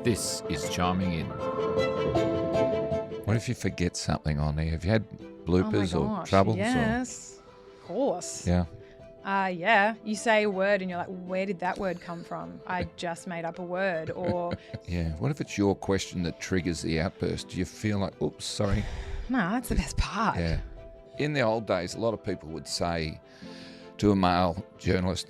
This is Chiming In. What if you forget something on there? Have you had bloopers or troubles? Yes, of course. Yeah. Yeah. You say a word and you're like, where did that word come from? I just made up a word. Or Yeah. What if it's your question that triggers the outburst? Do you feel like, oops, sorry? no, that's the best part. Yeah. In the old days, a lot of people would say to a male journalist,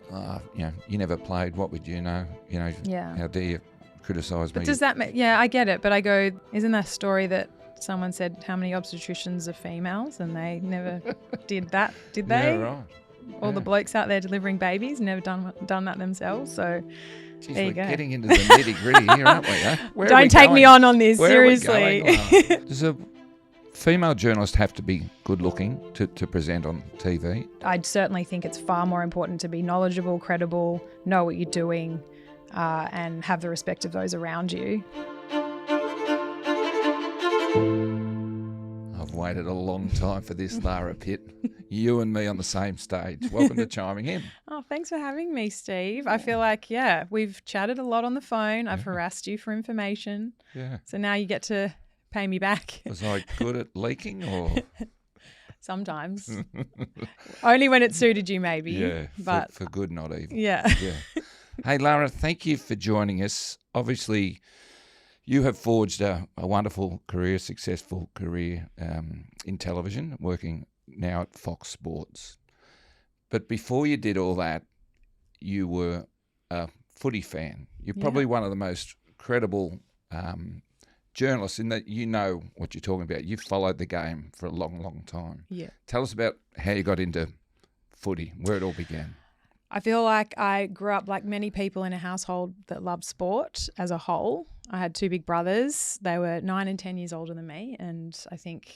you never played, what would you know? Yeah. How dare you criticise me? But does that make, yeah, I get it. But I go, isn't that a story that someone said how many obstetricians are females and they never did that, did they? Yeah, right. All the blokes out there delivering babies never done that themselves. So Jeez, there you we're go. getting into the nitty-gritty here, aren't we? Huh? Don't take me on this, seriously. Does a female journalist have to be good-looking to present on TV? I'd certainly think it's far more important to be knowledgeable, credible, know what you're doing, and have the respect of those around you. I've waited a long time for this, Lara Pitt. You and me on the same stage. Welcome to Chiming In. Oh, thanks for having me, Steve. I feel like, we've chatted a lot on the phone. I've harassed you for information. Yeah. So now you get to pay me back. Was I good at leaking or? Sometimes. Only when it suited you, maybe. Yeah, but for good, not evil. Yeah. Yeah. Hey, Lara, thank you for joining us. Obviously, you have forged a wonderful career, successful career in television, working now at Fox Sports. But before you did all that, you were a footy fan. You're probably one of the most credible journalists in that you know what you're talking about. You've followed the game for a long, long time. Yeah. Tell us about how you got into footy, where it all began. I feel like I grew up like many people in a household that loved sport as a whole. I had two big brothers. They were 9 and 10 years older than me. And I think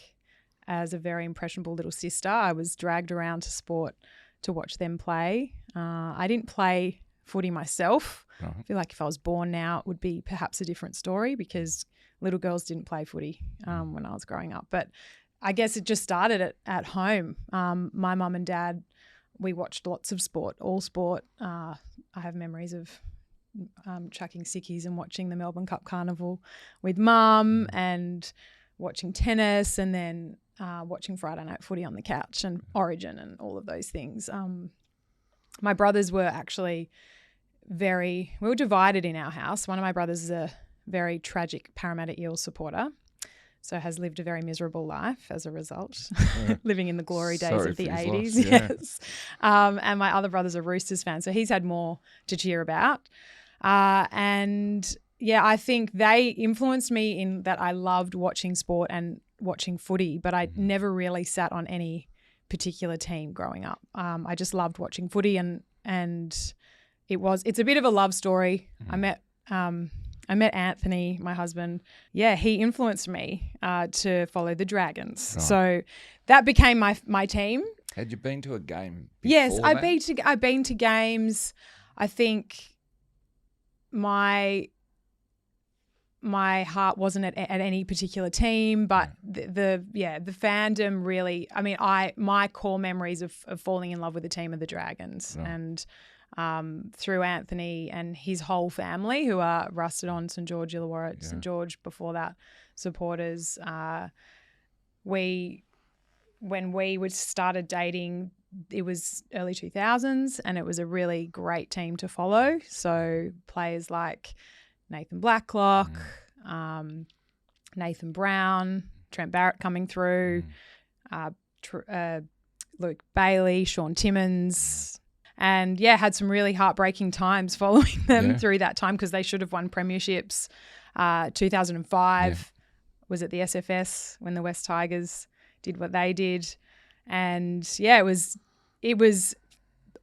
as a very impressionable little sister, I was dragged around to sport to watch them play. I didn't play footy myself. Right. I feel like if I was born now, it would be perhaps a different story because little girls didn't play footy when I was growing up. But I guess it just started at home. My mum and dad, we watched lots of sport, all sport. I have memories of chucking sickies and watching the Melbourne Cup Carnival with mum and watching tennis and then watching Friday night footy on the couch and Origin and all of those things. My brothers were actually we were divided in our house. One of my brothers is a very tragic Parramatta Eels supporter, so has lived a very miserable life as a result, living in the glory days of the 80s. Loss, yeah. Yes. And my other brother's a Roosters fan, so he's had more to cheer about. And I think they influenced me in that I loved watching sport and watching footy, but I never really sat on any particular team growing up. I just loved watching footy and it's a bit of a love story. I met Anthony, my husband. Yeah, he influenced me to follow the Dragons. Right. So that became my team. Had you been to a game before Yes, that? I've been to games. I think my heart wasn't at any particular team, but the fandom really. I mean, my core memories of falling in love with the team are the Dragons, right. And through Anthony and his whole family, who are Rusted on St George, Illawarra, St George before that, supporters. When we started dating, it was early 2000s, and it was a really great team to follow. So players like Nathan Blacklock, Nathan Brown, Trent Barrett coming through, Luke Bailey, Sean Timmins. And had some really heartbreaking times following them through that time because they should have won premierships. 2005 was at the SFS when the West Tigers did what they did. And it was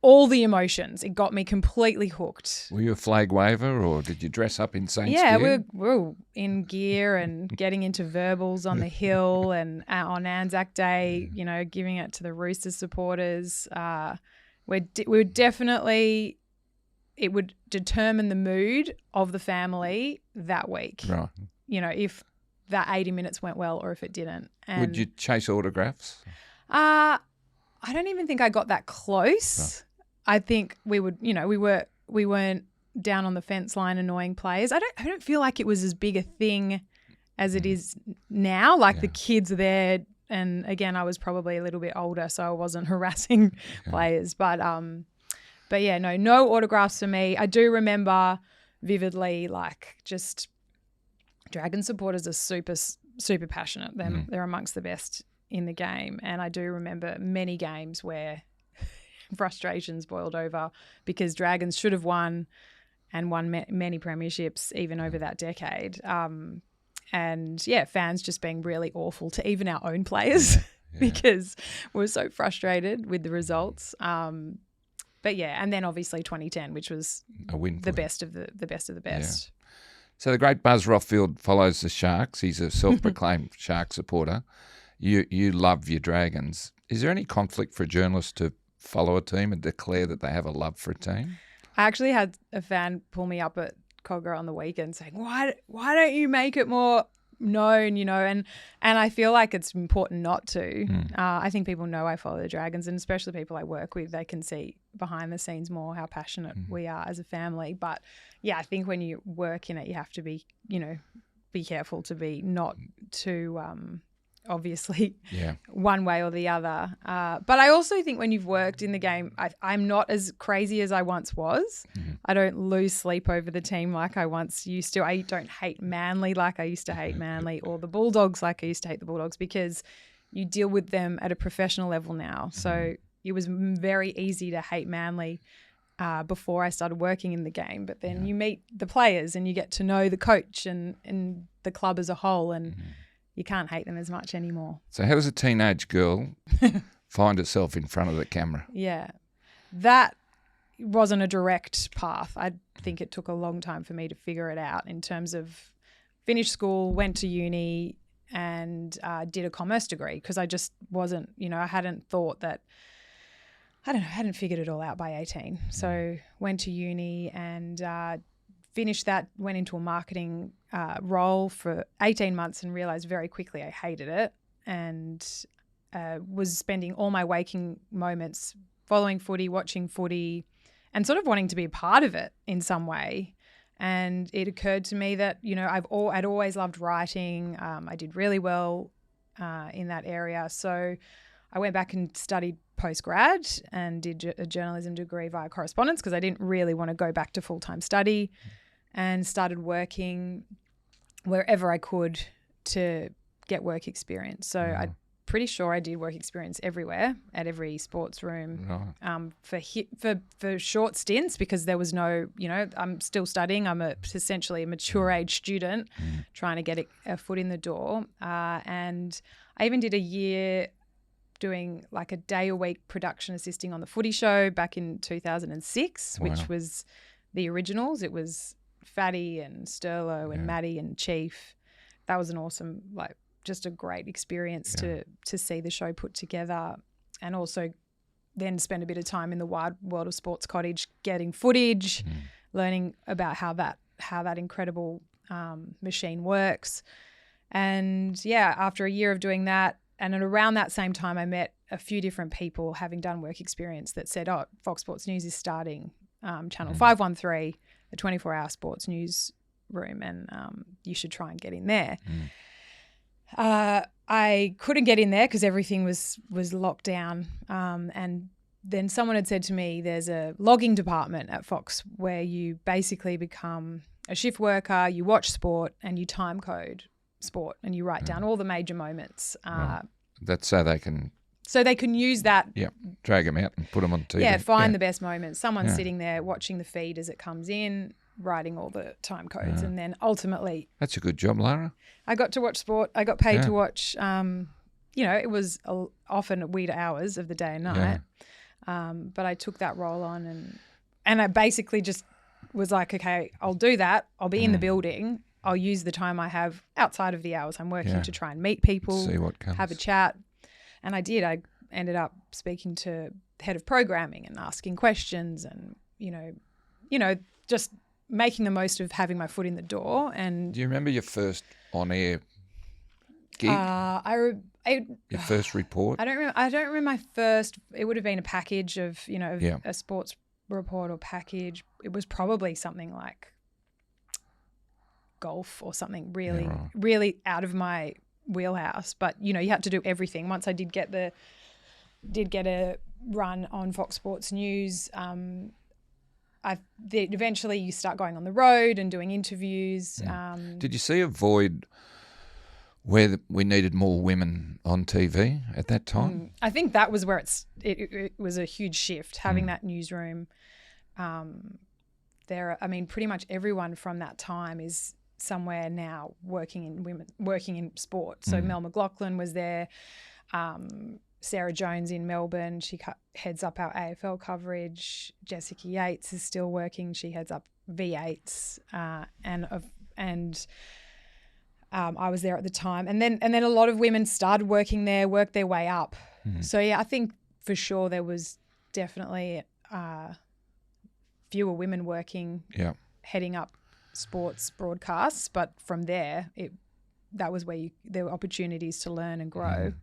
all the emotions. It got me completely hooked. Were you a flag waver or did you dress up in Saints gear? gear? We're in gear and getting into verbals on the hill and on Anzac Day, giving it to the Roosters supporters. We're definitely, it would determine the mood of the family that week. Right. If that 80 minutes went well or if it didn't. And would you chase autographs? I don't even think I got that close. Right. I think we would, we weren't down on the fence line annoying players. I don't feel like it was as big a thing as it is now. Like the kids are there, and again, I was probably a little bit older, so I wasn't harassing players. But yeah, no autographs for me. I do remember vividly, like, just Dragon supporters are super passionate. They're amongst the best in the game, and I do remember many games where frustrations boiled over because Dragons should have won and won many premierships even over that decade. And yeah, fans just being really awful to even our own players because we're so frustrated with the results. But yeah, and then obviously 2010, which was a win, the best of the best of the best. Yeah. So the great Buzz Rothfield follows the Sharks. He's a self-proclaimed Shark supporter. You love your Dragons. Is there any conflict for a journalist to follow a team and declare that they have a love for a team? I actually had a fan pull me up at Kogarah on the weekend saying, why don't you make it more known, and I feel like it's important not to. I think people know I follow the Dragons, and especially people I work with, they can see behind the scenes more how passionate we are as a family. But yeah, I think when you work in it, you have to be, be careful to be not too obviously one way or the other. But I also think when you've worked in the game, I'm not as crazy as I once was. I don't lose sleep over the team like I once used to. I don't hate Manly like I used to hate Manly, or the Bulldogs like I used to hate the Bulldogs, because you deal with them at a professional level now. So it was very easy to hate Manly before I started working in the game. But then you meet the players and you get to know the coach and the club as a whole, and you can't hate them as much anymore. So how does a teenage girl find herself in front of the camera? Yeah, that wasn't a direct path. I think it took a long time for me to figure it out in terms of finished school, went to uni and did a commerce degree because I just wasn't, I hadn't thought that, I hadn't figured it all out by 18. So went to uni and finished that, went into a marketing role for 18 months and realised very quickly I hated it, and was spending all my waking moments following footy, watching footy, and sort of wanting to be a part of it in some way. And it occurred to me that, I'd always loved writing. I did really well in that area. So I went back and studied post-grad and did a journalism degree via correspondence because I didn't really want to go back to full-time study, and started working wherever I could to get work experience. So I'm pretty sure I did work experience everywhere, at every sports room, for short stints, because there was no, I'm still studying. I'm essentially a mature age student trying to get a foot in the door. And I even did a year doing like a day a week production assisting on the Footy Show back in 2006, which was the originals. It was Fatty and Sterlo and Maddie and Chief. That was an awesome, just a great experience to see the show put together, and also then spend a bit of time in the wide world of Sports Cottage getting footage, learning about how that incredible machine works. And after a year of doing that, and at around that same time, I met a few different people having done work experience that said, Fox Sports News is starting Channel 513, a 24-hour sports news room, and you should try and get in there. I couldn't get in there because everything was locked down. And then someone had said to me, there's a logging department at Fox where you basically become a shift worker, you watch sport and you time code sport and you write down all the major moments. That's so they can... So they can use that. Yeah, drag them out and put them on TV. Yeah, find the best moments. Someone's sitting there watching the feed as it comes in, writing all the time codes, and then ultimately... That's a good job, Lara. I got to watch sport. I got paid to watch, it was often weird hours of the day and night. But I took that role on and I basically just was like, okay, I'll do that. I'll be in the building. I'll use the time I have outside of the hours I'm working to try and meet people, see what comes, have a chat. And I did. I ended up speaking to the head of programming and asking questions and, just making the most of having my foot in the door. And do you remember your first on-air gig? Your first report? I don't remember my first. It would have been a package of, a sports report or package. It was probably something like golf or something really out of my wheelhouse. But, you know, you had to do everything. Once I did get a run on Fox Sports News, eventually you start going on the road and doing interviews. Did you see a void where we needed more women on TV at that time? I think that was where it was a huge shift, having that newsroom. Pretty much everyone from that time is somewhere now working in sport. So Mel McLaughlin was there. Sarah Jones in Melbourne, she heads up our AFL coverage. Jessica Yates is still working. She heads up V8s, and I was there at the time. And then a lot of women started working there, worked their way up. So yeah, I think for sure there was definitely fewer women working, heading up sports broadcasts. But from there, that was where there were opportunities to learn and grow.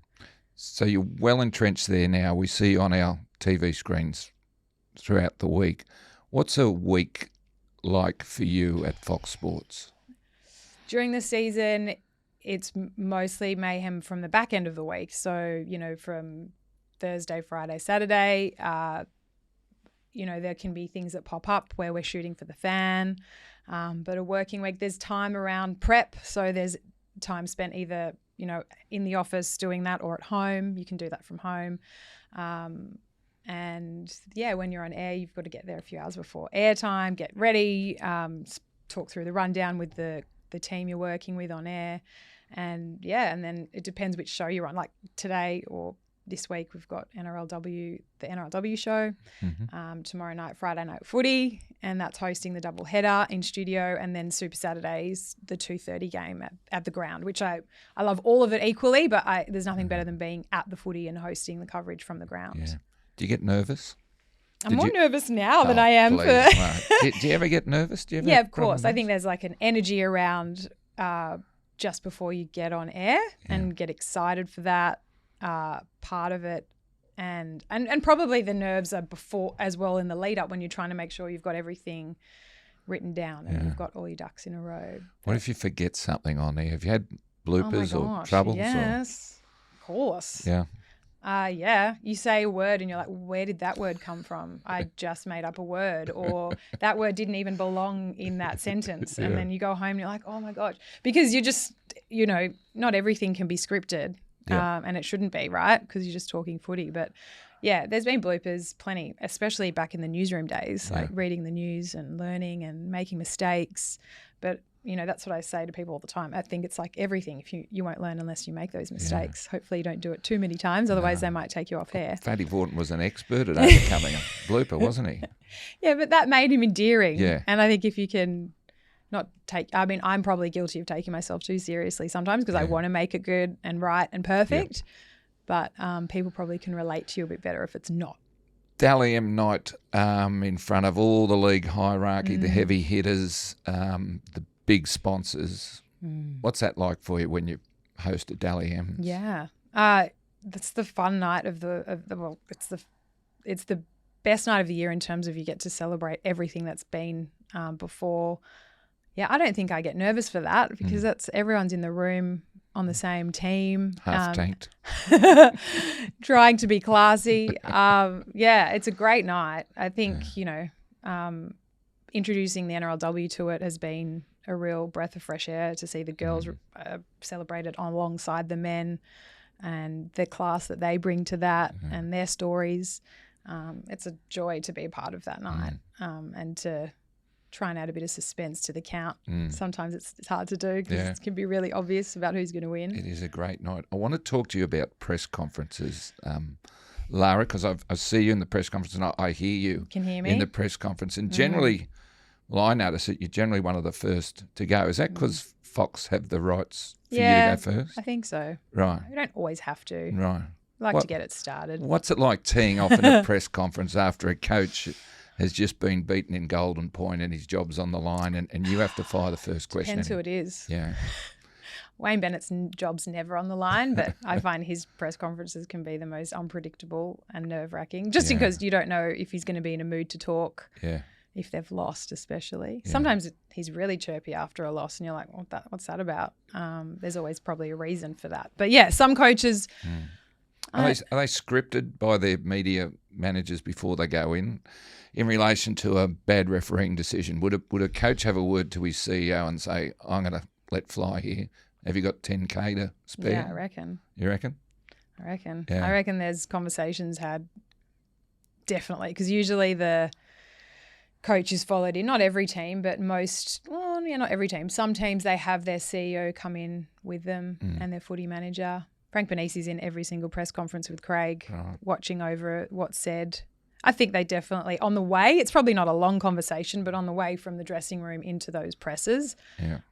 So you're well entrenched there now. We see on our TV screens throughout the week. What's a week like for you at Fox Sports? During the season, it's mostly mayhem from the back end of the week. So, you know, from Thursday, Friday, Saturday, you know, there can be things that pop up where we're shooting for the fan. But a working week, there's time around prep. So there's time spent either, you know, in the office doing that or at home. You can do that from home. And yeah, when you're on air, you've got to get there a few hours before airtime, get ready, talk through the rundown with the team you're working with on air. And yeah, and then it depends which show you're on. Like today or this week, we've got the NRLW show. Tomorrow night, Friday night footy, and that's hosting the double header in studio. And then Super Saturdays, the 2:30 game at the ground, which I love all of it equally, but there's nothing better than being at the footy and hosting the coverage from the ground. Yeah. Do you get nervous? I'm more nervous now than I am. Do you ever get nervous? Do you ever of course. I think there's like an energy around just before you get on air and get excited for that part of it. And probably the nerves are before as well in the lead up when you're trying to make sure you've got everything written down and you've got all your ducks in a row. What if you forget something on there? Have you had bloopers or troubles? Yes, of course. Yeah. You say a word and you're like, where did that word come from? I just made up a word, or that word didn't even belong in that sentence. And then you go home and you're like, oh my gosh, because you're just, you know, not everything can be scripted and it shouldn't be, right? Because you're just talking footy. But yeah, there's been bloopers plenty, especially back in the newsroom days, like reading the news and learning and making mistakes. But you know, that's what I say to people all the time. I think it's like everything. If you won't learn unless you make those mistakes. Hopefully you don't do it too many times. Otherwise they might take you off air. Fatty Vorton was an expert at overcoming a blooper, wasn't he? Yeah, but that made him endearing. Yeah. And I think if you can not take, I mean, I'm probably guilty of taking myself too seriously sometimes because I want to make it good and right and perfect. But people probably can relate to you a bit better if it's not. Dally M night in front of all the league hierarchy, the heavy hitters, the big sponsors. What's that like for you when you host a Dally M? Yeah, that's the fun night of the well, it's the best night of the year in terms of you get to celebrate everything that's been before. Yeah, I don't think I get nervous for that because that's everyone's in the room on the same team, half tanked, trying to be classy. Yeah, it's a great night. I think you know, introducing the NRLW to it has been a real breath of fresh air to see the girls celebrate it alongside the men and the class that they bring to that and their stories. It's a joy to be a part of that night and to try and add a bit of suspense to the count. Sometimes it's hard to do because it can be really obvious about who's going to win. It is a great night. I want to talk to you about press conferences, Lara, because I see you in the press conference and I hear you in the press conference. And generally, well, I notice that you're generally one of the first to go. Is that because Fox have the rights for you to go first? I think so. Right. You don't always have to. Right. I like to get it started. What's it like teeing off in a press conference after a coach has just been beaten in Golden Point and his job's on the line and you have to fire the first question? Depends who it is. Yeah. Wayne Bennett's job's never on the line, but I find his press conferences can be the most unpredictable and nerve-wracking, just because you don't know if he's going to be in a mood to talk. Yeah. If they've lost, especially. Yeah. Sometimes he's really chirpy after a loss, and you're like, what's that about? There's always probably a reason for that. But yeah, some coaches. Are they scripted by their media managers before they go in relation to a bad refereeing decision? Would a coach have a word to his CEO and say, I'm going to let fly here? Have you got 10K to spare? Yeah, I reckon. You reckon? I reckon. Yeah. I reckon there's conversations had, definitely, because usually the coach is followed in. Not every team, but not every team. Some teams, they have their CEO come in with them and their footy manager. Frank Benitez in every single press conference with Craig, watching over what's said. I think they definitely, on the way, it's probably not a long conversation, but on the way from the dressing room into those presses,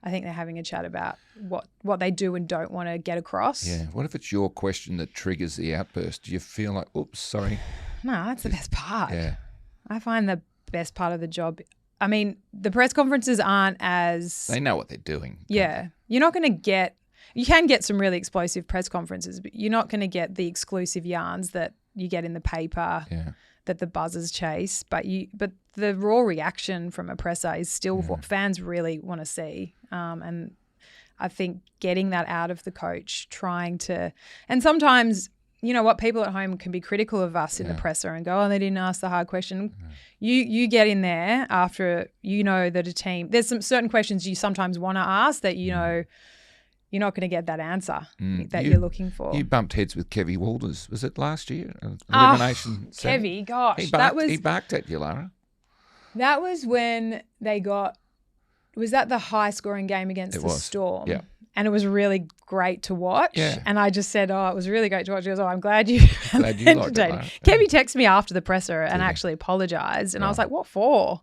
I think they're having a chat about what they do and don't want to get across. Yeah. What if it's your question that triggers the outburst? Do you feel like, oops, sorry? No, that's the best part. Yeah. I find the best part of the job, I mean, the press conferences aren't as... They know what they're doing. Yeah. You're not going to get... You can get some really explosive press conferences, but you're not going to get the exclusive yarns that you get in the paper that the buzzers chase. But the raw reaction from a presser is still what fans really want to see. And I think getting that out of the coach, trying to... And sometimes, you know what, people at home can be critical of us in the presser and go, they didn't ask the hard question. You get in there after you know that a team... There's some certain questions you sometimes want to ask that you know... You're not going to get that answer that you're looking for. You bumped heads with Kevy Walters. Was it last year? Elimination. Kevy, gosh. He barked at you, Lara. That was when they got... Was that the high-scoring game against the Storm? Yeah. And it was really great to watch. Yeah. And I just said, it was really great to watch. He goes, I'm glad you liked it, Lara. Kevy texted me after the presser and actually apologised. And I was like, what for?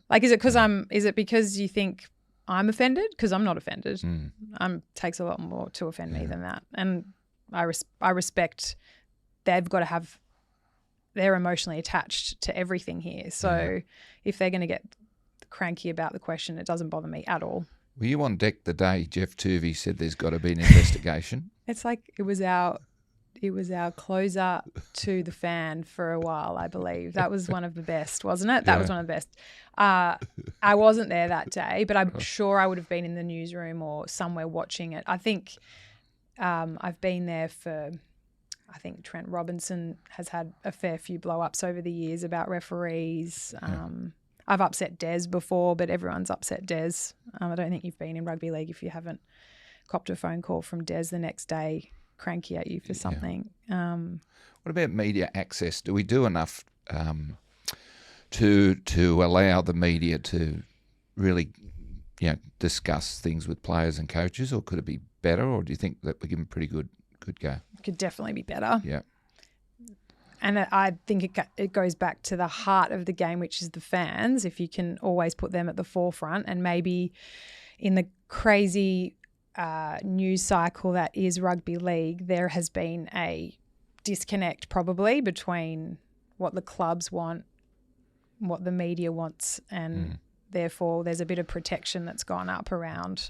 Like, is it because you think... I'm offended? Because I'm not offended. Takes a lot more to offend me than that. And I respect they've got to have, they're emotionally attached to everything here. So if they're going to get cranky about the question, it doesn't bother me at all. Were you on deck the day Jeff Tuvey said there's got to be an investigation? It's like it was our closer to the fan for a while, I believe. That was one of the best, wasn't it? That was one of the best. I wasn't there that day, but I'm sure I would have been in the newsroom or somewhere watching it. I think I've been there for, I think Trent Robinson has had a fair few blow-ups over the years about referees. I've upset Des before, but everyone's upset Des. I don't think you've been in rugby league if you haven't copped a phone call from Des the next day cranky at you for something. What about media access? Do we do enough to allow the media to really, discuss things with players and coaches, or could it be better, or do you think that we give them a pretty good go? It could definitely be better. Yeah. And I think it goes back to the heart of the game, which is the fans. If you can always put them at the forefront, and maybe in the crazy news cycle that is rugby league, there has been a disconnect probably between what the clubs want, what the media wants, and therefore there's a bit of protection that's gone up around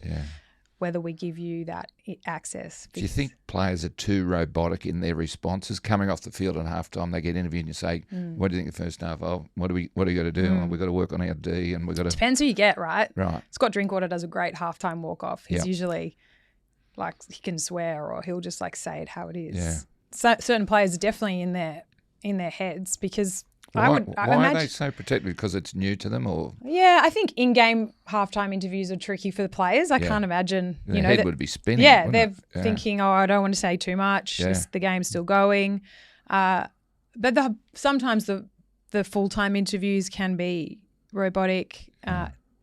whether we give you that access. Do you think players are too robotic in their responses? Coming off the field at halftime, they get interviewed and you say, what do you think the first half? Oh, what do you got to do? Oh, we've got to work on our D, and we've got to... Depends who you get, right? Right. Scott Drinkwater does a great halftime walk-off. He's usually like, he can swear, or he'll just like say it how it is. Yeah. So, certain players are definitely in their heads because... Why are they so protected? Because it's new to them, or? Yeah, I think in-game halftime interviews are tricky for the players. I can't imagine. Their head would be spinning. Yeah, they're thinking, I don't want to say too much. The game's still going. But sometimes the full-time interviews can be robotic.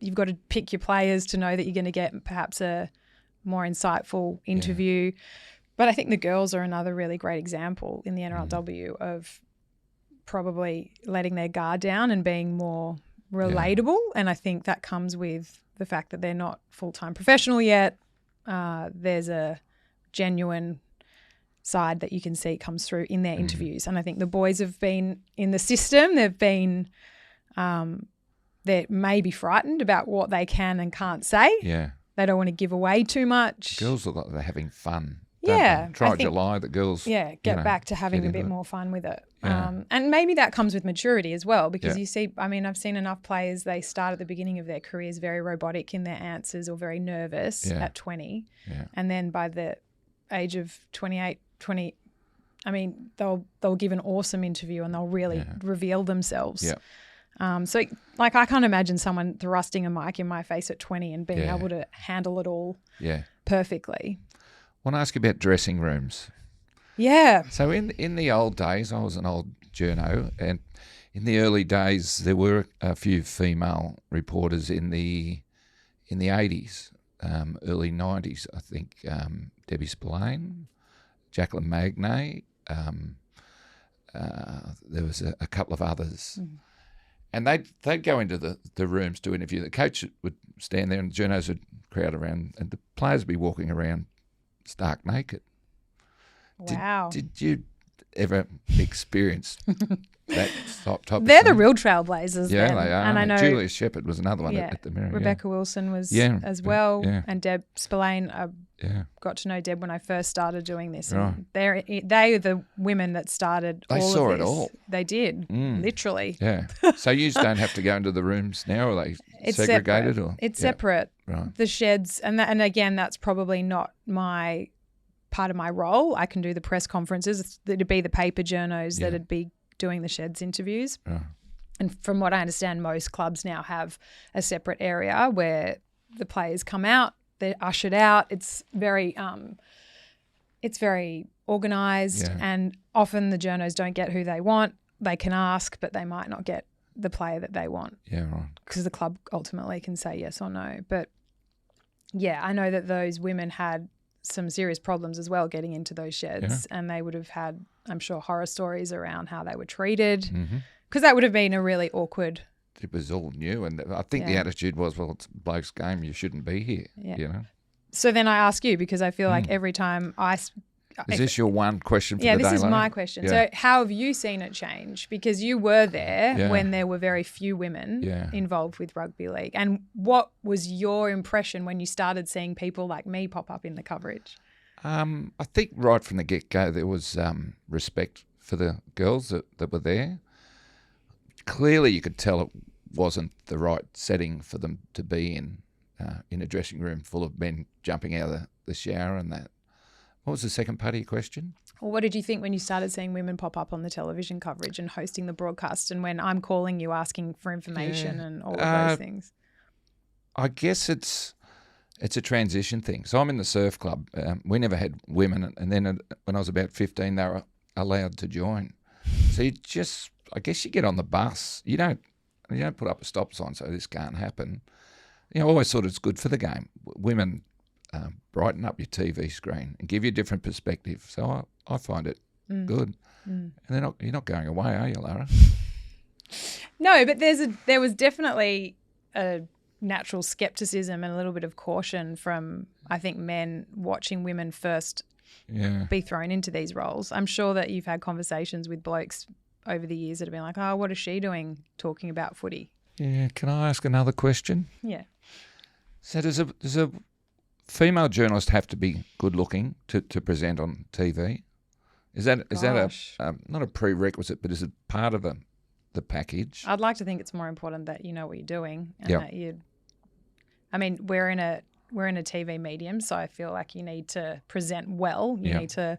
You've got to pick your players to know that you're going to get perhaps a more insightful interview. But I think the girls are another really great example in the NRLW of probably letting their guard down and being more relatable. And I think that comes with the fact that they're not full-time professional yet. There's a genuine side that you can see comes through in their interviews. And I think the boys have been in the system. They've been, they may be frightened about what they can and can't say. Yeah. they don't want to give away too much. Girls look like they're having fun. Yeah. Try July, the girls. Yeah, get back to having a bit more fun with it. And maybe that comes with maturity as well, because you see, I mean, I've seen enough players, they start at the beginning of their careers very robotic in their answers or very nervous at 20. Yeah. And then by the age of 28, 20, I mean, they'll give an awesome interview and they'll really reveal themselves. Yeah. So, like, I can't imagine someone thrusting a mic in my face at 20 and being able to handle it all perfectly. I want to ask you about dressing rooms. Yeah. So in the old days, I was an old journo, and in the early days there were a few female reporters in the 80s, early 90s. I think Debbie Spillane, Jacqueline Magnay. There was a couple of others. Mm. And they'd go into the rooms to interview. The coach would stand there and the journos would crowd around and the players would be walking around stark naked. Wow. Did you ever experience that type of They're thing? the real trailblazers. Yeah, then. they are. And I know Julia Shepherd was another one at the Mirror. Rebecca Wilson was as well. Yeah. And Deb Spillane. I got to know Deb when I first started doing this. Right. And they are the women that started all of this. They saw it all. They did, literally. Yeah. So you just don't have to go into the rooms now? Are they segregated? Separate. Or it's separate. Right. The sheds. And again, that's probably not part of my role. I can do the press conferences. It'd be the paper journos that'd be doing the sheds interviews. Right. And from what I understand, most clubs now have a separate area where the players come out, they're ushered out. It's very organised, and often the journos don't get who they want. They can ask, but they might not get the player that they want. Yeah, right. Because the club ultimately can say yes or no. But yeah, I know that those women had some serious problems as well getting into those sheds, and they would have had, I'm sure, horror stories around how they were treated, because that would have been a really awkward. It was all new, and I think the attitude was, well, it's a bloke's game, you shouldn't be here. So then I ask you, because I feel like every time is this your one question for the day? Yeah, this is my question. Yeah. So how have you seen it change? Because you were there when there were very few women involved with rugby league. And what was your impression when you started seeing people like me pop up in the coverage? I think right from the get-go there was respect for the girls that were there. Clearly you could tell it wasn't the right setting for them to be in a dressing room full of men jumping out of the shower and that. What was the second part of your question? Well, what did you think when you started seeing women pop up on the television coverage and hosting the broadcast, and when I'm calling you asking for information and all of those things? I guess it's a transition thing. So I'm in the surf club. We never had women, and then when I was about 15, they were allowed to join. So you just, I guess you get on the bus. You don't put up a stop sign so this can't happen. I always thought it's good for the game. Women brighten up your TV screen and give you a different perspective. So I find it good. And you're not going away, are you, Lara? No, but there was definitely a natural skepticism and a little bit of caution from, I think, men watching women first be thrown into these roles. I'm sure that you've had conversations with blokes over the years that have been like, oh, what is she doing talking about footy? Yeah, can I ask another question? Yeah. So does a female journalist have to be good looking to present on TV? Is that not a prerequisite, but is it part of the package? I'd like to think it's more important that you know what you're doing and that you. I mean, we're in a TV medium, so I feel like you need to present well. You need to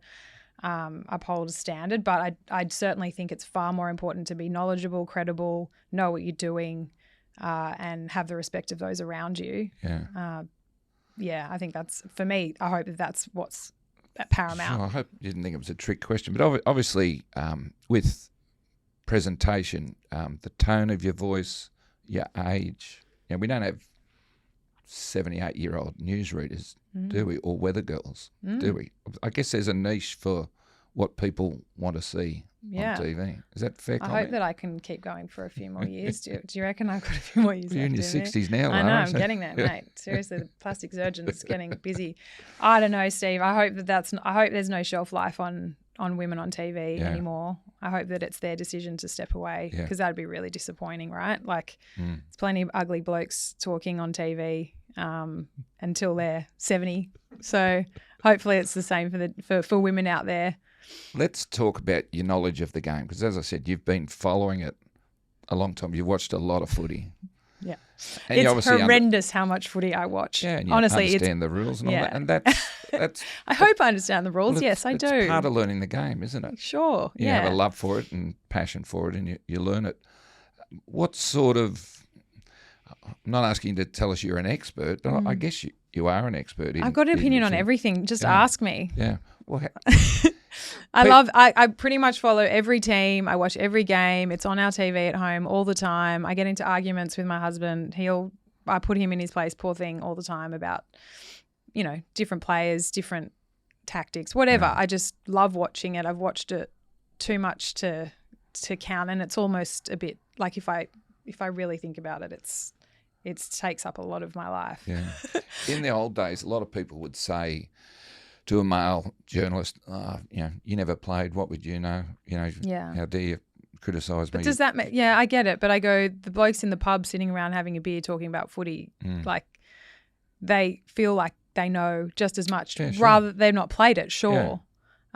uphold a standard, but I'd certainly think it's far more important to be knowledgeable, credible, know what you're doing, and have the respect of those around you. I think that's, for me, I hope that's what's paramount. Sure, I hope you didn't think it was a trick question, but obviously with presentation, the tone of your voice, your age, we don't have 78-year-old newsreaders, do we, or weather girls, do we? I guess there's a niche for what people want to see on TV. Is that fair comment? I hope that I can keep going for a few more years. Do you reckon I've got a few more years You're in your 60s now, Lara. I know, I'm getting there, mate. Seriously, the plastic surgeon's getting busy. I don't know, Steve. I hope there's no shelf life on on women on TV anymore. I hope that it's their decision to step away, because that'd be really disappointing, right? Like, there's plenty of ugly blokes talking on TV until they're 70. So hopefully it's the same for women out there. Let's talk about your knowledge of the game, because as I said, you've been following it a long time. You've watched a lot of footy. Yeah. And it's horrendous how much footy I watch. Yeah, and you honestly, understand the rules and all that. And that's I hope I understand the rules. Yes, I do. It's part of learning the game, isn't it? Sure. You have a love for it and passion for it, and you learn it. What sort of, I'm not asking you to tell us you're an expert, but I guess you are an expert. I've got an opinion on everything. Just ask me. Yeah. Well, I pretty much follow every team. I watch every game. It's on our TV at home all the time. I get into arguments with my husband. I put him in his place, poor thing, all the time about, different players, different tactics, whatever. Yeah. I just love watching it. I've watched it too much to count, and it's almost a bit like if I really think about it, it takes up a lot of my life. Yeah. In the old days, a lot of people would say to a male journalist, you never played, what would you know? How dare you criticise me? But does that make, I get it. But I go, the blokes in the pub sitting around having a beer talking about footy, like they feel like they know just as much, rather they've not played it, sure.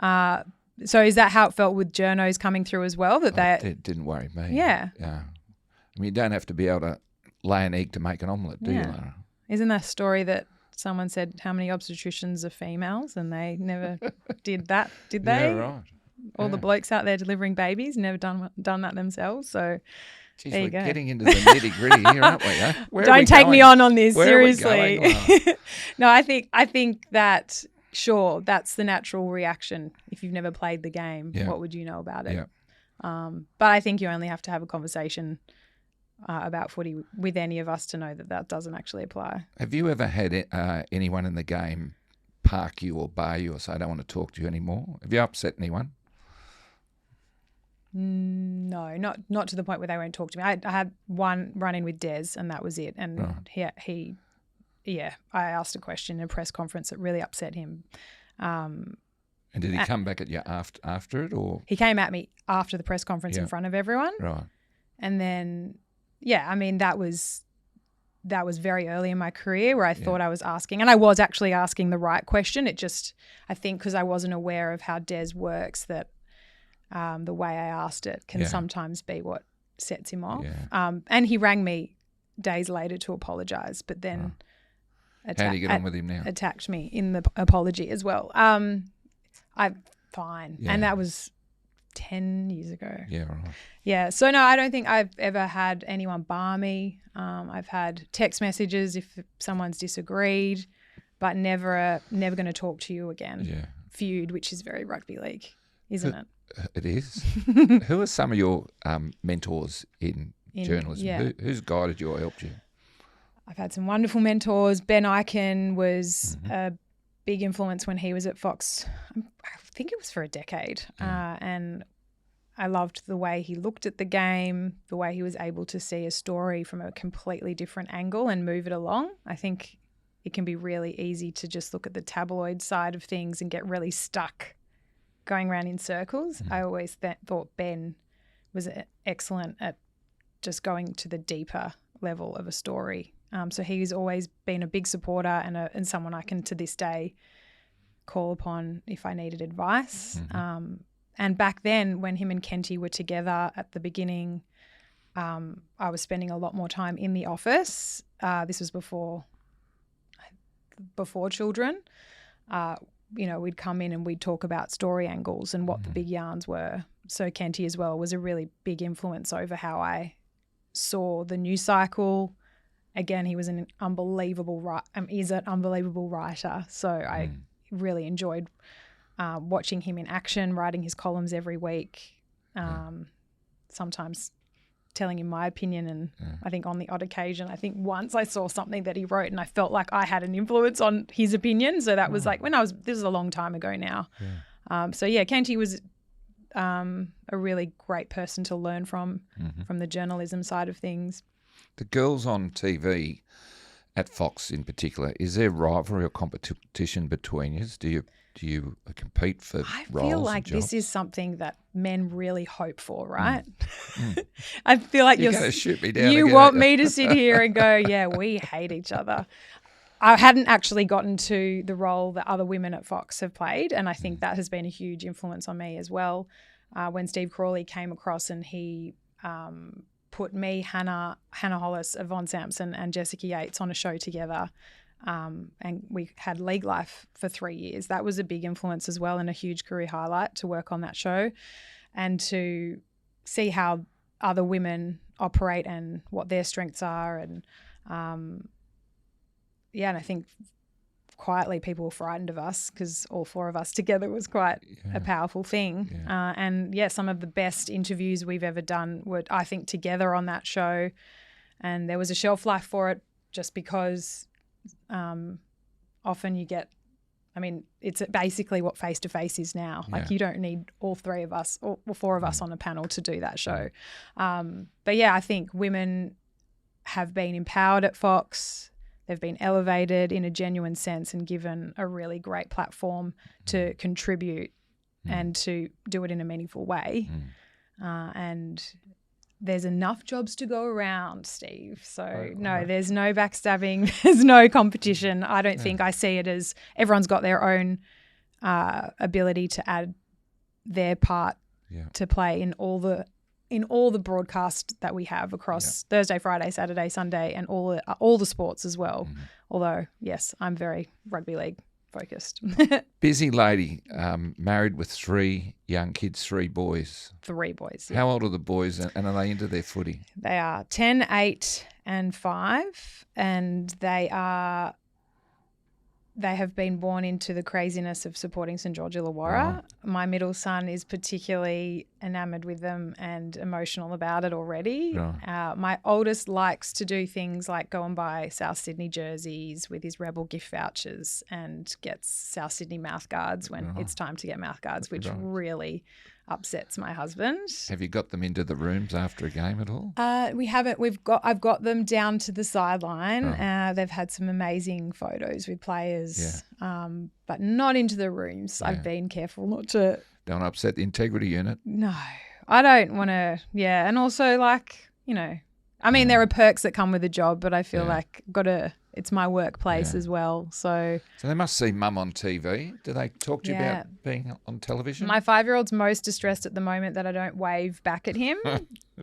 Yeah. So is that how it felt with journos coming through as well? It didn't worry me. Yeah. Yeah. I mean, you don't have to be able to lay an egg to make an omelette, do you, Lara? Isn't that a story that someone said how many obstetricians are females, and they never did that, did they? Yeah, right. All the blokes out there delivering babies never done that themselves. So Jeez, there you we're go. getting into the nitty-gritty here, aren't we? Huh? Don't take me on this, Where seriously. Are we going? No, I think that, sure, that's the natural reaction. If you've never played the game, what would you know about it? Yeah. But I think you only have to have a conversation about footy with any of us to know that doesn't actually apply. Have you ever had anyone in the game park you or bar you or say, I don't want to talk to you anymore? Have you upset anyone? No, not to the point where they won't talk to me. I had one run-in with Des, and that was it. And he I asked a question in a press conference that really upset him. And did he come back at you after it, or? He came at me after the press conference in front of everyone. Right. And then, that was very early in my career where I thought I was asking, and I was actually asking the right question. It just, I think because I wasn't aware of how Des works, that the way I asked it can sometimes be what sets him off. Yeah. And he rang me days later to apologise, but then how do you get on with him now? Attacked me in the apology as well. I'm fine. Yeah. And that was 10 years ago. Yeah, right. Yeah. So no, I don't think I've ever had anyone bar me. I've had text messages if someone's disagreed, but never going to talk to you again. Yeah. Feud, which is very rugby league, isn't it? It is. Who are some of your mentors in journalism? Yeah. Who's guided you or helped you? I've had some wonderful mentors. Ben Eichen was a big influence when he was at Fox. I think it was for a decade. And I loved the way he looked at the game, the way he was able to see a story from a completely different angle and move it along. I think it can be really easy to just look at the tabloid side of things and get really stuck going around in circles. I always thought Ben was excellent at just going to the deeper level of a story. So he's always been a big supporter and someone I can to this day call upon if I needed advice. And back then when him and Kenty were together at the beginning, I was spending a lot more time in the office. This was before children. We'd come in and we'd talk about story angles and what the big yarns were. So Kenty as well was a really big influence over how I saw the news cycle. Again, he was an unbelievable writer. So I really enjoyed watching him in action, writing his columns every week, sometimes telling him my opinion. And I think on the odd occasion, I think once I saw something that he wrote and I felt like I had an influence on his opinion. So that was like this was a long time ago now. Yeah. Kenty was a really great person to learn from the journalism side of things. The girls on TV, at Fox in particular, is there rivalry or competition between you? Do you compete for roles? I feel like and jobs? this is something that men really hope for, right? I feel like You're going to shoot me down. You again, want aren't you? me to sit here and go, yeah, we hate each other. I hadn't actually gotten to the role that other women at Fox have played, and I think that has been a huge influence on me as well. When Steve Crawley came across and he put me, Hannah Hollis, Yvonne Sampson and Jessica Yates on a show together, and we had League Life for 3 years. That was a big influence as well and a huge career highlight to work on that show and to see how other women operate and what their strengths are. And and I think quietly people were frightened of us because all four of us together was quite a powerful thing. Yeah. Some of the best interviews we've ever done were, I think, together on that show. And there was a shelf life for it just because often you get, it's basically what face-to-face is now. Like you don't need all three of us or four of us on a panel to do that show. I think women have been empowered at Fox. They've been elevated in a genuine sense and given a really great platform to contribute and to do it in a meaningful way. And there's enough jobs to go around, Steve. So, there's no backstabbing. There's no competition. I don't think I see it as everyone's got their own ability to add their part to play in all the broadcast that we have across Thursday, Friday, Saturday, Sunday, and all the sports as well. Although, yes, I'm very rugby league focused. Busy lady, married with 3 young kids, 3 boys. 3 boys. How old are the boys, and are they into their footy? They are 10, 8 and 5, and they have been born into the craziness of supporting St George Illawarra. Oh. My middle son is particularly enamoured with them and emotional about it already. Oh. My oldest likes to do things like go and buy South Sydney jerseys with his Rebel gift vouchers and gets South Sydney mouth guards when it's time to get mouth guards, which really upsets my husband. Have you got them into the rooms after a game at all? We haven't. I've got them down to the sideline. Oh. They've had some amazing photos with players, but not into the rooms. I've been careful not to. Don't upset the integrity unit. No, I don't want to. Yeah, and also there are perks that come with the job, but I feel like it's my workplace as well. So they must see mum on TV. Do they talk to you about being on television? My 5-year-old's most distressed at the moment that I don't wave back at him.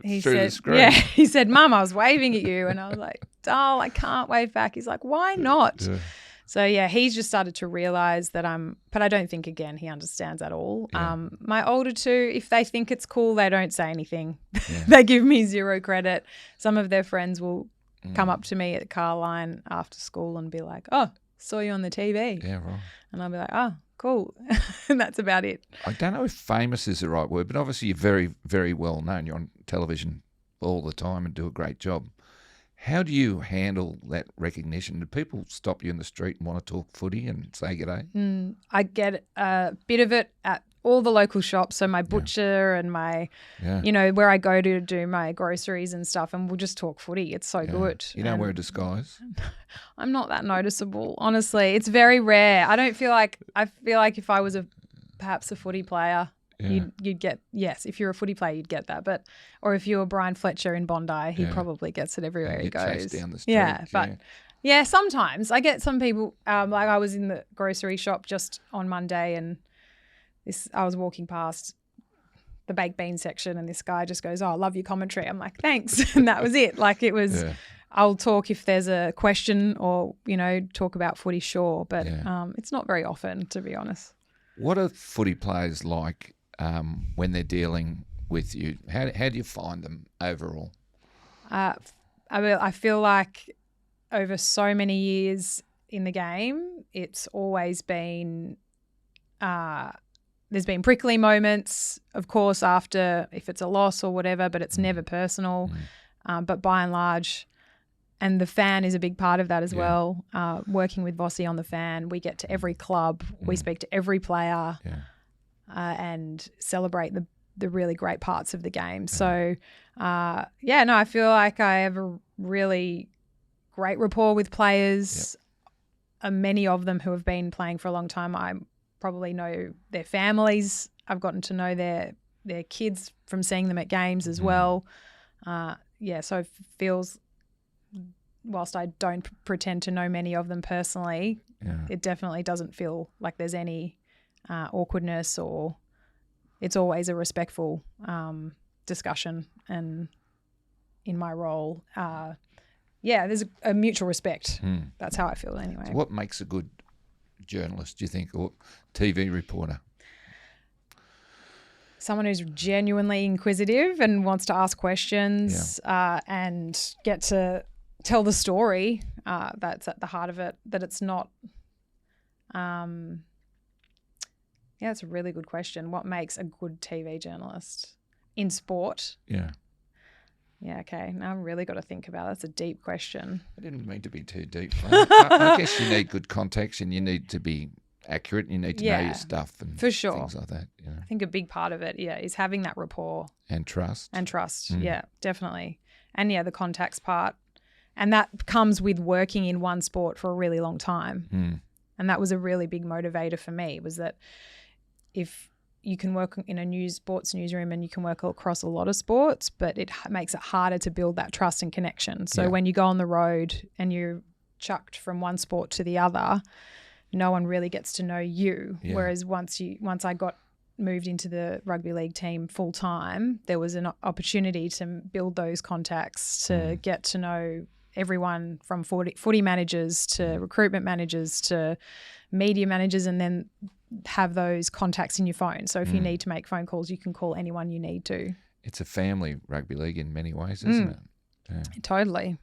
He said, the screen. He said, Mum, I was waving at you. And I was like, oh, I can't wave back. He's like, why not? Yeah. So, he's just started to realise that but I don't think, again, he understands at all. Yeah. My older 2, if they think it's cool, they don't say anything. Yeah. They give me 0 credit. Some of their friends will come up to me at the car line after school and be like, oh, saw you on the TV. Yeah, right. And I'll be like, oh, cool. And that's about it. I don't know if famous is the right word, but obviously you're very, very well known. You're on television all the time and do a great job. How do you handle that recognition? Do people stop you in the street and want to talk footy and say g'day? I get a bit of it at all the local shops, so my butcher and my, where I go to do my groceries and stuff, and we'll just talk footy. It's so good. You don't wear a disguise? I'm not that noticeable, honestly. It's very rare. I feel like if I was perhaps a footy player, you'd get, if you're a footy player, you'd get that. Or if you were Brian Fletcher in Bondi, he probably gets it everywhere he goes. Down the street. Yeah, sometimes I get some people, like I was in the grocery shop just on Monday and I was walking past the baked bean section and this guy just goes, oh, I love your commentary. I'm like, thanks. And that was it. Like it was, I'll talk if there's a question or, talk about footy, sure. But it's not very often, to be honest. What are footy players like when they're dealing with you? How do you find them overall? I feel like over so many years in the game, it's always been there's been prickly moments, of course, after if it's a loss or whatever, but it's never personal. But by and large, and the fan is a big part of that as well. Working with Vossy on the fan, we get to every club, we speak to every player and celebrate the really great parts of the game. So, I feel like I have a really great rapport with players. Many of them who have been playing for a long time, I probably know their families. I've gotten to know their kids from seeing them at games as well. So it feels, whilst I don't pretend to know many of them personally, it definitely doesn't feel like there's any awkwardness, or it's always a respectful discussion. And in my role, there's a mutual respect. That's how I feel anyway. So what makes a good journalist, do you think, or TV reporter? Someone who's genuinely inquisitive and wants to ask questions and get to tell the story. That's at the heart of it, that it's not it's a really good question. What makes a good TV journalist in sport? Yeah, okay. Now I've really got to think about it. That's a deep question. I didn't mean to be too deep. I guess you need good context, and you need to be accurate, and you need to know your stuff and for sure. Things like that. You know? I think a big part of it, is having that rapport. And trust. Yeah, definitely. And the contacts part. And that comes with working in one sport for a really long time. And that was a really big motivator for me, was that if you can work in a sports newsroom and you can work across a lot of sports, but it makes it harder to build that trust and connection. So when you go on the road and you're chucked from one sport to the other, no one really gets to know you. Whereas once I got moved into the rugby league team full time, there was an opportunity to build those contacts, to get to know everyone from footy managers to recruitment managers to media managers, and then have those contacts in your phone. So if you need to make phone calls, you can call anyone you need to. It's a family rugby league in many ways, isn't it? Yeah. Totally.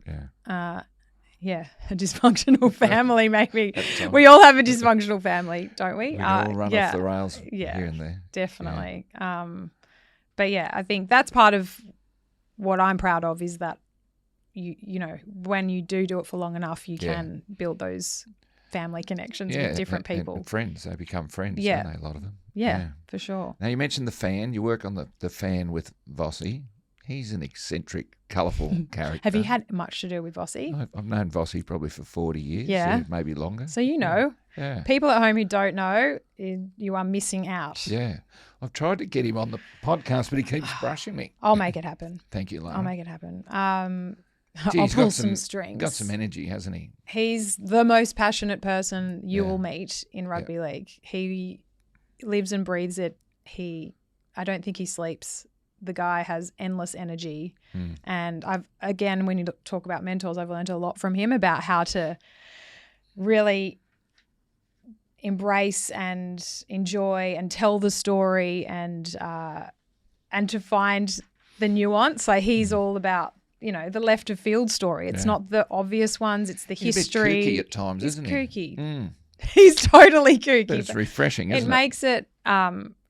Yeah. A dysfunctional family maybe. We all have a dysfunctional family, don't we? We all run off the rails here and there. Definitely. But I think that's part of what I'm proud of, is that you know, when you do it for long enough, you can build those family connections with different people. And friends. They become friends, don't they, a lot of them? Yeah, for sure. Now, you mentioned the fan. You work on the fan with Vossy. He's an eccentric, colourful character. Have you had much to do with Vossy? I've known Vossy probably for 40 years, maybe longer. So you know. Yeah. People at home who don't know, you are missing out. Yeah. I've tried to get him on the podcast, but he keeps brushing me. I'll make it happen. Thank you, Lara. I'll make it happen. Gee, I'll pull some strings. Got some energy, hasn't he? He's the most passionate person you will meet in rugby league. He lives and breathes it. I don't think he sleeps. The guy has endless energy. And when you talk about mentors, I've learned a lot from him about how to really embrace and enjoy and tell the story, and to find the nuance. Like, he's all about, the left of field story. It's not the obvious ones. It's the history. He's a bit kooky at times, isn't he? Kooky. He's totally kooky. But it's refreshing, isn't it?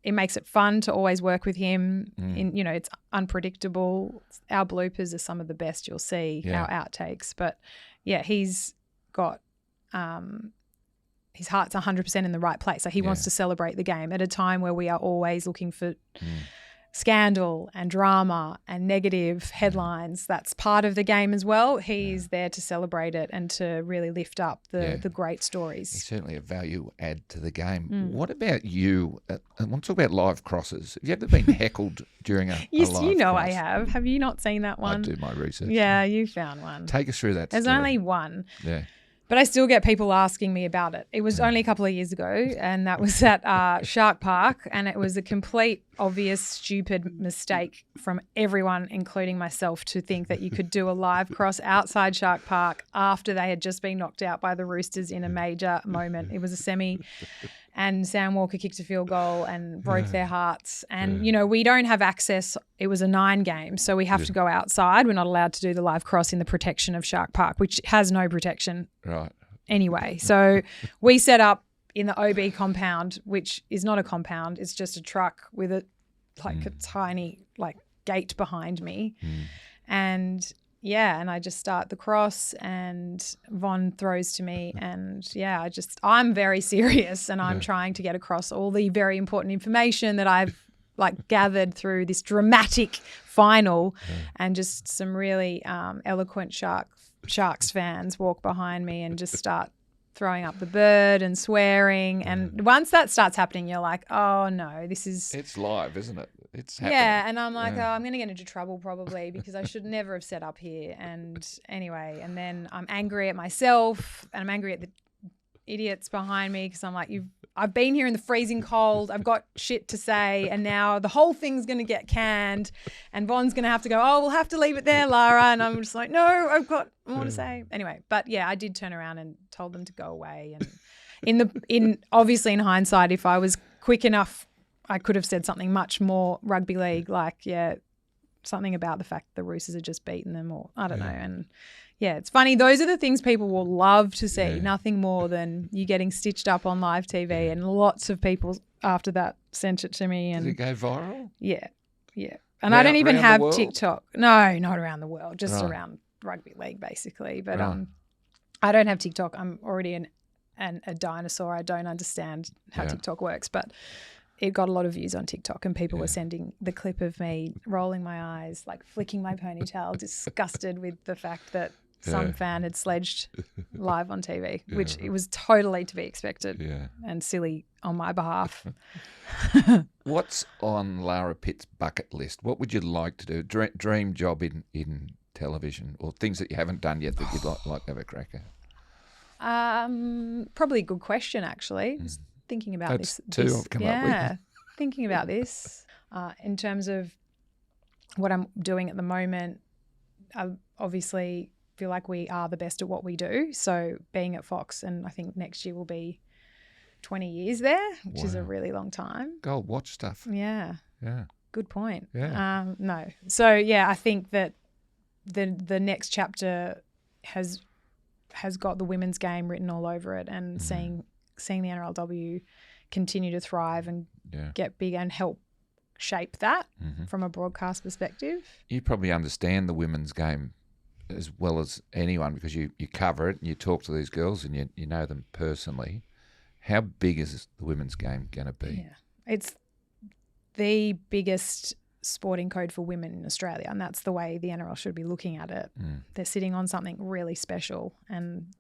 It makes it fun to always work with him. It's unpredictable. Our bloopers are some of the best you'll see, our outtakes. But he's got his heart's 100% in the right place. So he wants to celebrate the game at a time where we are always looking for scandal and drama and negative headlines. That's part of the game as well. He's there to celebrate it and to really lift up the great stories. He's certainly a value add to the game. What about you? I want to talk about live crosses. Have you ever been heckled during a live cross? I have. Have you not seen that one? I do my research. Yeah, you found one. Take us through that There's story. only one. Yeah. But I still get people asking me about it. It was only a couple of years ago, and that was at Shark Park, and it was a complete, obvious, stupid mistake from everyone, including myself, to think that you could do a live cross outside Shark Park after they had just been knocked out by the Roosters in a major moment. It was a semi, and Sam Walker kicked a field goal and broke their hearts. And, we don't have access. It was a 9 game, so we have to go outside. We're not allowed to do the live cross in the protection of Shark Park, which has no protection. Right. Anyway, so we set up in the OB compound, which is not a compound. It's just a truck with a tiny gate behind me. And and I just start the cross, and Von throws to me, and I'm very serious, and I'm trying to get across all the very important information that I've gathered through this dramatic final, and just some really eloquent Shark Sharks fans walk behind me and just start throwing up the bird and swearing. And once that starts happening, you're like, oh, no, this is... It's live, isn't it? It's happening. Yeah, and I'm like, oh, I'm going to get into trouble probably because I should never have set up here. And anyway, and then I'm angry at myself and I'm angry at the idiots behind me because I'm like, I've been here in the freezing cold. I've got shit to say, and now the whole thing's going to get canned, and Von's going to have to go, oh, we'll have to leave it there, Lara. And I'm just like, no, I've got more to say. Anyway, but yeah, I did turn around and told them to go away. And obviously in hindsight, if I was quick enough, I could have said something much more rugby league, like, yeah, something about the fact the Roosters had just beaten them, or I don't know. And yeah, it's funny. Those are the things people will love to see. Yeah. Nothing more than you getting stitched up on live TV. Yeah. And lots of people after that sent it to me. And did it go viral? Yeah, yeah. And I don't even have TikTok. No, not around the world, just around rugby league basically. But I don't have TikTok. I'm already a dinosaur. I don't understand how TikTok works, but it got a lot of views on TikTok, and people were sending the clip of me rolling my eyes, like flicking my ponytail, disgusted with the fact that some fan had sledged live on TV, which it was totally to be expected and silly on my behalf. What's on Lara Pitt's bucket list? What would you like to do? Dream job in television, or things that you haven't done yet that you'd like to have a crack at? Probably a good question, actually. Just thinking about That's two I've come up with. Thinking about this. In terms of what I'm doing at the moment, I obviously feel like we are the best at what we do. So being at Fox, and I think next year will be 20 years there, which is a really long time. Gold watch stuff. Yeah. Yeah. Good point. Yeah. No. So, yeah, I think that the next chapter has got the women's game written all over it, and seeing the NRLW continue to thrive and get big and help shape that from a broadcast perspective. You probably understand the women's game as well as anyone because you cover it and you talk to these girls and you know them personally. How big is the women's game going to be? Yeah, it's the biggest sporting code for women in Australia, and that's the way the NRL should be looking at it. They're sitting on something really special, and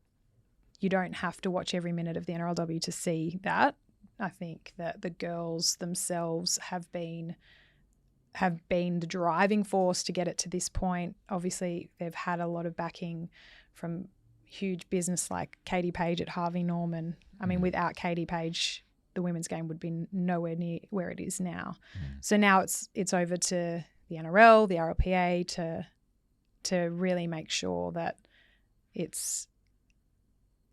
you don't have to watch every minute of the NRLW to see that. I think that the girls themselves have been the driving force to get it to this point. Obviously, they've had a lot of backing from huge business like Katie Page at Harvey Norman. I mean, without Katie Page, the women's game would be nowhere near where it is now. So now it's over to the NRL, the RLPA to really make sure that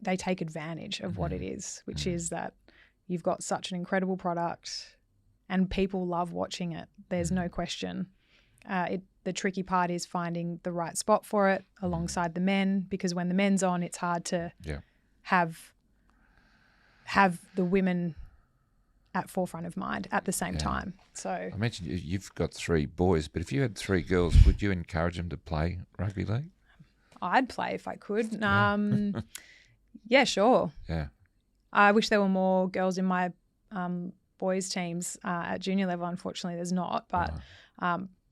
they take advantage of what it is, which is that you've got such an incredible product and people love watching it. There's no question. The tricky part is finding the right spot for it alongside the men, because when the men's on, it's hard to have the women at forefront of mind at the same time. So I mentioned you've got 3 boys, but if you had 3 girls, would you encourage them to play rugby league? I'd play if I could. Yeah, sure. Yeah. I wish there were more girls in my boys' teams at junior level. Unfortunately, there's not, but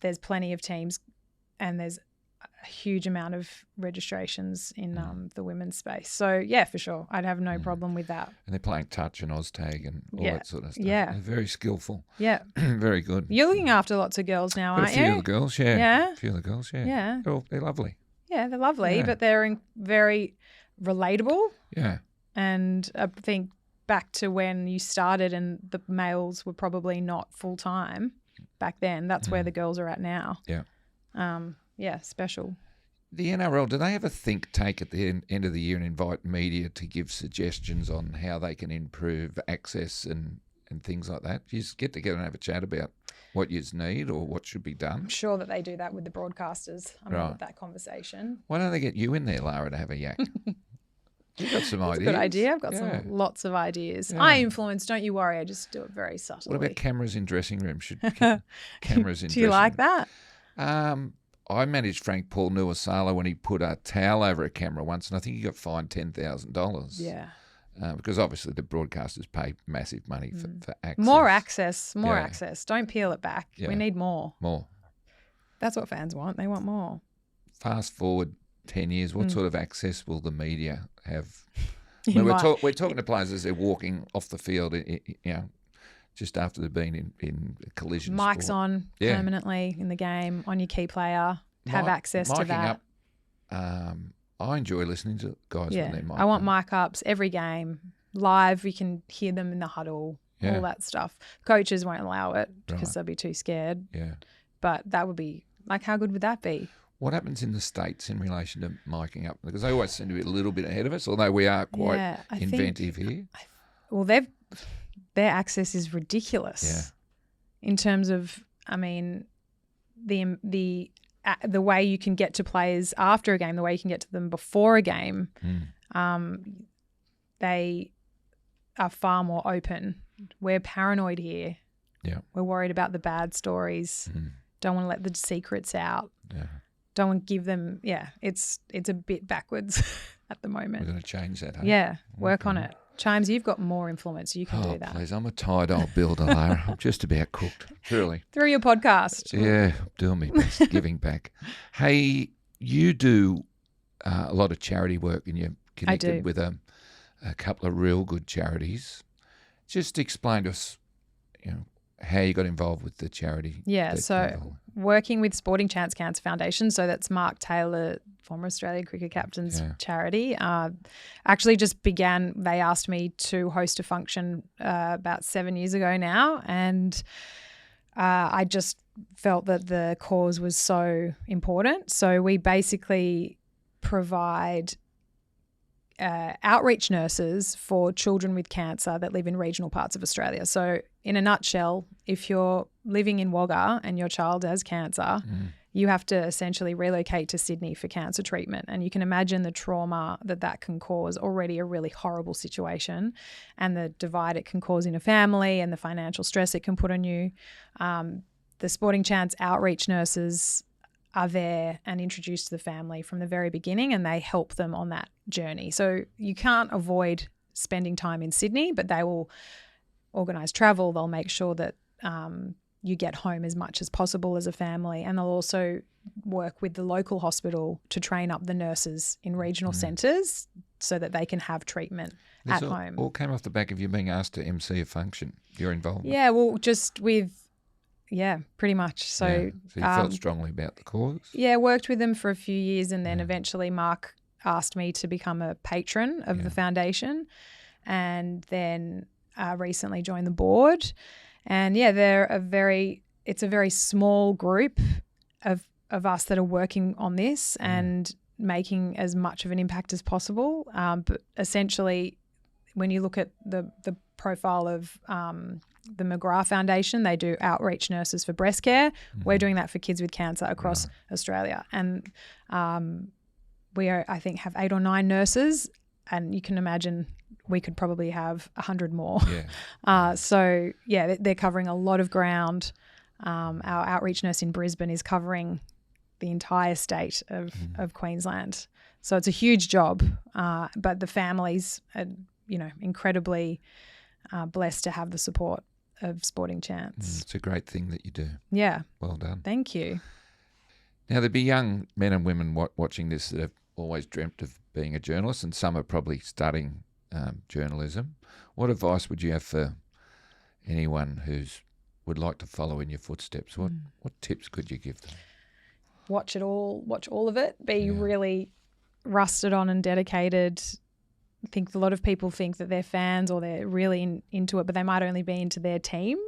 there's plenty of teams, and there's a huge amount of registrations in the women's space. So, yeah, for sure. I'd have no problem with that. And they're playing touch and Oztag and all that sort of stuff. Yeah. They're very skillful. Yeah. Very good. You're looking after lots of girls now, aren't you? A few of the girls, yeah. Yeah. A few of the girls, yeah. Yeah. They're lovely. Yeah, they're lovely, but they're very relatable. Yeah. And I think back to when you started and the males were probably not full-time back then, that's where the girls are at now. Yeah. Yeah, special. The NRL, do they have a think tank at the end of the year and invite media to give suggestions on how they can improve access and things like that? You just get together and have a chat about what you need or what should be done? I'm sure that they do that with the broadcasters. I'm not with that conversation. Why don't they get you in there, Lara, to have a yak? You've got some ideas. That's a good idea. I've got lots of ideas. Yeah. I influence, don't you worry. I just do it very subtly. What about cameras in dressing rooms? Should cameras in dressing rooms? Do you like that? I managed Frank Paul Nuasala when he put a towel over a camera once, and I think he got fined $10,000. Yeah. Because obviously the broadcasters pay massive money for access. More access. Don't peel it back. Yeah. We need more. More. That's what fans want. They want more. Fast forward 10 years, what sort of access will the media have? You might. We're talking to players as they're walking off the field, just after they've been in a collision Mics sport. on permanently in the game, on your key player, have access to that. Up, I enjoy listening to guys when they're mic I want up. mic ups every game, live. We can hear them in the huddle, all that stuff. Coaches won't allow it because they'll be too scared. Yeah. But that would be, like, how good would that be? What happens in the States in relation to miking up? Because they always seem to be a little bit ahead of us, although we are quite inventive here. Well, their access is ridiculous in terms of, I mean, the way you can get to players after a game, the way you can get to them before a game, they are far more open. We're paranoid here. Yeah. We're worried about the bad stories. Don't want to let the secrets out. Yeah. Don't want to give them, it's a bit backwards at the moment. We're going to change that, hey? Yeah, work on it. Chimes, you've got more influence. You can do that. Please, I'm a tired old builder, Lara. I'm just about cooked, truly. Through your podcast. Yeah, doing me best, giving back. Hey, you do a lot of charity work and you're connected with a couple of real good charities. Just explain to us, how you got involved with the charity. Yeah, so working with Sporting Chance Cancer Foundation, so that's Mark Taylor, former Australian cricket captain's charity, actually just began, they asked me to host a function about 7 years ago now, and I just felt that the cause was so important. So we basically provide outreach nurses for children with cancer that live in regional parts of Australia. So in a nutshell, if you're living in Wagga and your child has cancer, you have to essentially relocate to Sydney for cancer treatment. And you can imagine the trauma that can cause, already a really horrible situation, and the divide it can cause in a family and the financial stress it can put on you. The Sporting Chance outreach nurses are there and introduced to the family from the very beginning, and they help them on that journey. So you can't avoid spending time in Sydney, but they will organise travel. They'll make sure that you get home as much as possible as a family, and they'll also work with the local hospital to train up the nurses in regional centres so that they can have treatment at home. All came off the back of you being asked to MC a function, your involvement. Yeah, well, just with... Yeah, pretty much. So you felt strongly about the cause? Yeah, worked with them for a few years, and then eventually Mark asked me to become a patron of the foundation, and then recently joined the board. And it's a very small group of us that are working on this and making as much of an impact as possible. But essentially, when you look at the profile of the McGrath Foundation, they do outreach nurses for breast care. We're doing that for kids with cancer across Australia. And we are, I think, have 8 or 9 nurses, and you can imagine we could probably have 100 more. So, they're covering a lot of ground. Our outreach nurse in Brisbane is covering the entire state of Queensland. So it's a huge job, but the families are, incredibly blessed to have the support of Sporting Chance. It's a great thing that you do. Yeah. Well done. Thank you. Now, there'll be young men and women watching this that have always dreamt of being a journalist, and some are probably studying journalism. What advice would you have for anyone who's would like to follow in your footsteps? What tips could you give them? Watch all of it. Be really rusted on and dedicated. I think a lot of people think that they're fans or they're really into it, but they might only be into their team.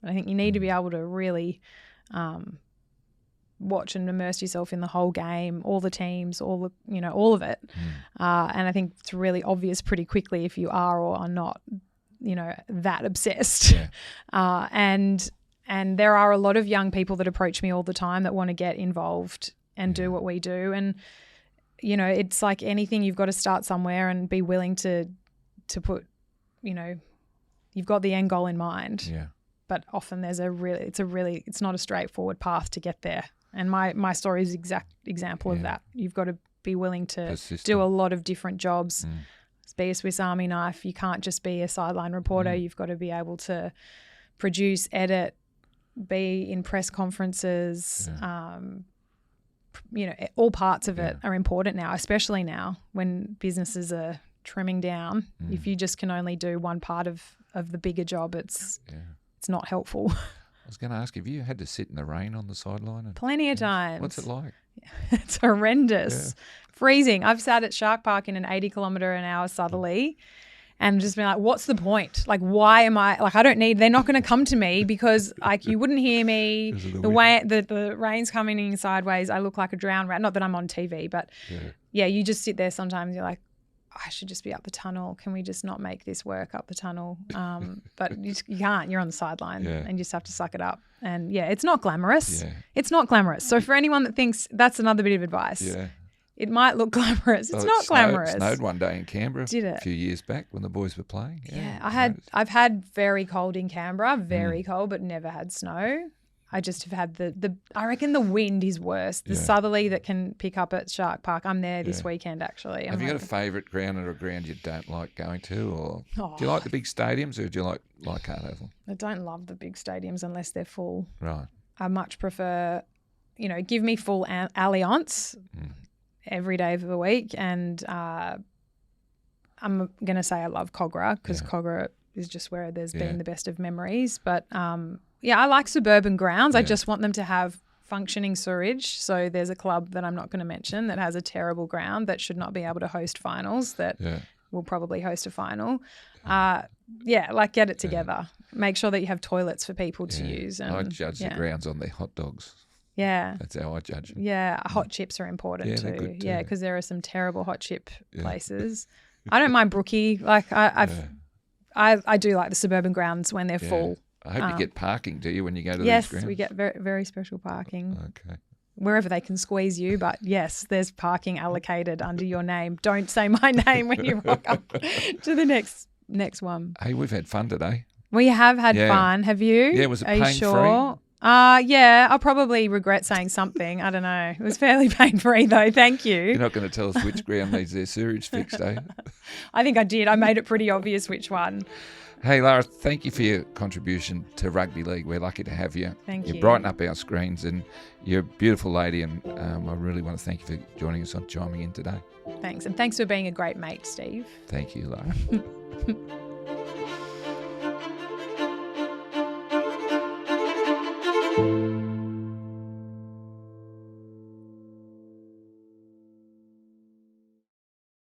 I think you need to be able to really watch and immerse yourself in the whole game, all the teams, all of it. And I think it's really obvious pretty quickly if you are or are not, that obsessed. And there are a lot of young people that approach me all the time that want to get involved and do what we do. And it's like anything, you've got to start somewhere and be willing to put, you've got the end goal in mind. Yeah. But often it's not a straightforward path to get there. And my story is exact example of that. You've got to be willing to do a lot of different jobs. Be a Swiss Army knife. You can't just be a sideline reporter. You've got to be able to produce, edit, be in press conferences, all parts of it are important now, especially now when businesses are trimming down. If you just can only do one part of the bigger job, it's not helpful. I was going to ask, have you had to sit in the rain on the sideline? Plenty of times. What's it like? It's horrendous. Freezing. I've sat at Shark Park in an 80-kilometre-an-hour southerly and just been like, what's the point? Like, why am I, like, they're not going to come to me because, like, you wouldn't hear me. The way the rain's coming in sideways, I look like a drowned rat. Not that I'm on TV, but you just sit there sometimes. You're like, I should just be up the tunnel. Can we just not make this work up the tunnel? But you can't. You're on the sideline and you just have to suck it up. And, it's not glamorous. Yeah. It's not glamorous. So for anyone that thinks, that's another bit of advice. Yeah. It might look glamorous. It's not glamorous. It snowed one day in Canberra Did it? A few years back when the boys were playing. I've had very cold in Canberra, very cold, but never had snow. I just have had I reckon the wind is worse. The southerly that can pick up at Shark Park. I'm there this weekend, actually. Have you got a favourite ground or a ground you don't like going to? Or do you like the big stadiums or do you like Kogarah Oval? I don't love the big stadiums unless they're full. Right. I much prefer, give me full alliance every day of the week. And I'm going to say I love Kogarah because Kogarah is just where there's been the best of memories. But I like suburban grounds. I just want them to have functioning sewerage. So there's a club that I'm not going to mention that has a terrible ground that should not be able to host finals that will probably host a final. Get it together. Make sure that you have toilets for people to use. And, I judge the grounds on their hot dogs. Yeah. That's how I judge them. Yeah, hot chips are important too. Good too. Yeah, because there are some terrible hot chip places. I don't mind Brookie. Like I do like the suburban grounds when they're full. I hope you get parking, do you, when you go to these grounds? Yes, we get very, very special parking. Okay. Wherever they can squeeze you, but yes, there's parking allocated under your name. Don't say my name when you rock up to the next one. Hey, we've had fun today. We have had fun. Have you? Yeah, was it pain-free? Are you sure? I'll probably regret saying something. I don't know. It was fairly pain-free though. Thank you. You're not going to tell us which ground needs their sewage fixed, eh? I think I did. I made it pretty obvious which one. Hey, Lara, thank you for your contribution to Rugby League. We're lucky to have you. Thank you. You brighten up our screens and you're a beautiful lady and I really want to thank you for joining us on Chiming In today. Thanks. And thanks for being a great mate, Steve. Thank you, Lara.